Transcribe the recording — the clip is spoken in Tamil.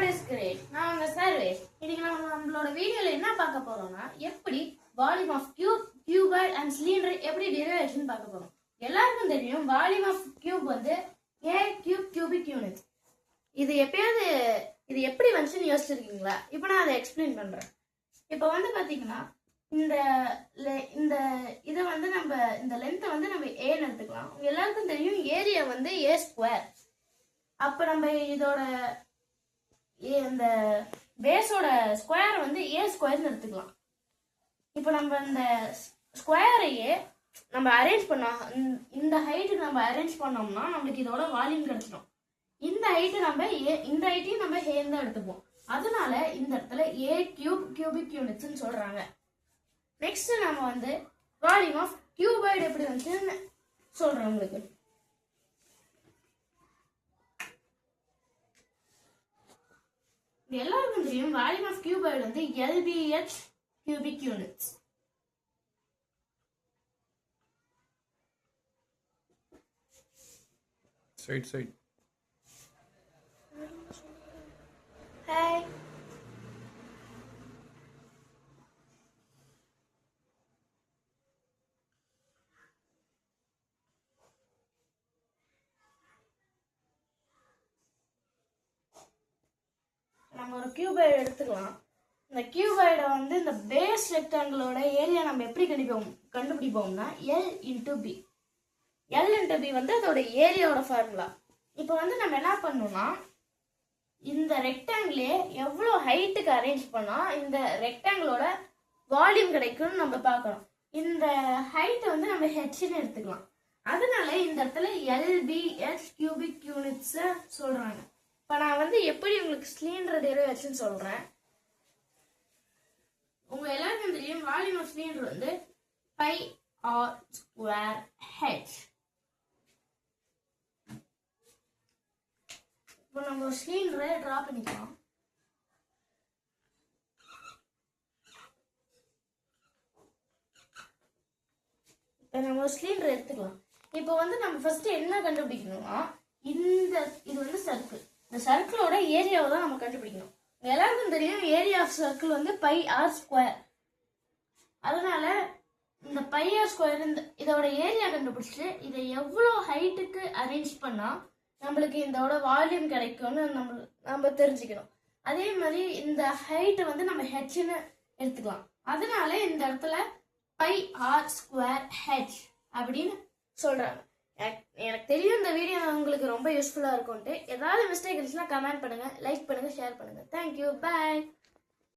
God is great. நான் உங்க சர்வேஷ். இன்னைக்கு நம்மளோட வீடியோல என்ன பார்க்க போறோம்னா எப்படி volume of cube, cuboid and cylinder எப்படி டெரிவேஷன் பார்க்க போறோம். எல்லாருக்கும் தெரியும் வால்யூம் ஆஃப் கியூப் வந்து a கியூப் கியூபிக் யூனிட். இது எப்படி வந்துச்சுன்னு யோசிச்சிருக்கீங்களா? இப்போ நான் அதை எக்ஸ்பிளைன் பண்றேன். இப்போ வந்து பாத்தீங்கன்னா இந்த இதை வந்து நம்ம இந்த லென்த்தை வந்து நம்ம ஏன்னு எடுத்துக்கலாம். எல்லாருக்கும் தெரியும் ஏரியா வந்து ஏ ஸ்கொயர். அப்ப நம்ம இதோட இந்த பேஸோட ஸ்கொயர் வந்து ஏ ஸ்கொயர்னு எடுத்துக்கலாம். இப்போ நம்ம இந்த ஸ்கொயரையே நம்ம அரேஞ்ச் பண்ணோம், இந்த ஹைட்டுக்கு நம்ம அரேஞ்ச் பண்ணோம்னா நம்மளுக்கு இதோட வால்யூம் கிடைச்சிடும். இந்த ஹைட்டு நம்ம இந்த ஹைட்டையும் நம்ம ஏன்னு தான் எடுத்துப்போம். அதனால இந்த இடத்துல ஏ கியூப் கியூபிக் யூனிட்ஸ்ன்னு சொல்றாங்க. நெக்ஸ்ட் நம்ம வந்து வால்யூம் ஆஃப் கியூபாய்டு எப்படி வந்துச்சுன்னு சொல்றோம் உங்களுக்கு. எல்லாருக்கும் தெரியும் வால்யூம் ஆஃப் கியூபாய்டு வந்து LBH கியூபிக் யூனிட்ஸ். சைட் ஹாய். நம்ம ஒரு கியூபாய்டு எடுத்துக்கலாம். இந்த கியூபாய்டை வந்து இந்த பேஸ் ரெக்டாங்கிளோட ஏரியா நம்ம எப்படி கண்டுபிடிப்போம்னா L into B. L into B வந்து அதோட ஏரியாவோட ஃபார்முலா. இப்போ வந்து நம்ம என்ன பண்ணணும்னா இந்த ரெக்டாங்கிளே எவ்வளோ ஹைட்டுக்கு அரேஞ்ச் பண்ணால் இந்த ரெக்டாங்கிளோட வால்யூம் கிடைக்கும்னு நம்ம பார்க்கணும். இந்த ஹைட்டை வந்து நம்ம ஹெச்னு எடுத்துக்கலாம். அதனால இந்த இடத்துல LBH கியூபிக் யூனிட்ஸ் சொல்றாங்க. இப்போ நான் வந்து எப்படி உங்களுக்கு சிலிண்டர் டெரிவேஷன் சொல்றேன். உங்க எல்லாருக்கும் தெரியும் வால்யூம் ஆஃப் சிலிண்டர் வந்து பை ஆர் ஸ்கொயர் ஹெச். இப்போ நம்ம ஒரு சிலிண்டரை டிரா பண்ணிக்கலாம். இப்போ நம்ம ஒரு சிலிண்டர் எடுத்துக்கலாம். இப்போ வந்து நம்ம ஃபர்ஸ்ட் என்ன கண்டுபிடிக்கணும்னா இது வந்து சர்க்கிள். இந்த சர்க்கிளோட ஏரியாவை தான் நம்ம கண்டுபிடிக்கணும். எல்லாருக்கும் தெரியும் ஏரியா ஆஃப் சர்க்கிள் வந்து பை ஆர் ஸ்கொயர். அதனால இந்த பை ஆர் ஸ்கொயர் இதோட ஏரியா கண்டுபிடிச்சிட்டு இதை எவ்வளோ ஹைட்டுக்கு அரேஞ்ச் பண்ணா நம்மளுக்கு இதோட வால்யூம் கிடைக்கும்னு நம்ம தெரிஞ்சுக்கணும். அதே மாதிரி இந்த ஹைட்டை வந்து நம்ம ஹெச்னு எடுத்துக்கலாம். அதனால இந்த இடத்துல பை ஆர் ஸ்கொயர் ஹெச் அப்படின்னு சொல்றாங்க. எனக்கு தெரியும் இந்த வீடியோ உங்களுக்கு ரொம்ப யூஸ்ஃபுல்லா இருக்கும்ட்டு. ஏதாவது மிஸ்டேக் இருந்துச்சுன்னா கமெண்ட் பண்ணுங்க, லைக் பண்ணுங்க, ஷேர் பண்ணுங்க. தேங்க்யூ, பாய்.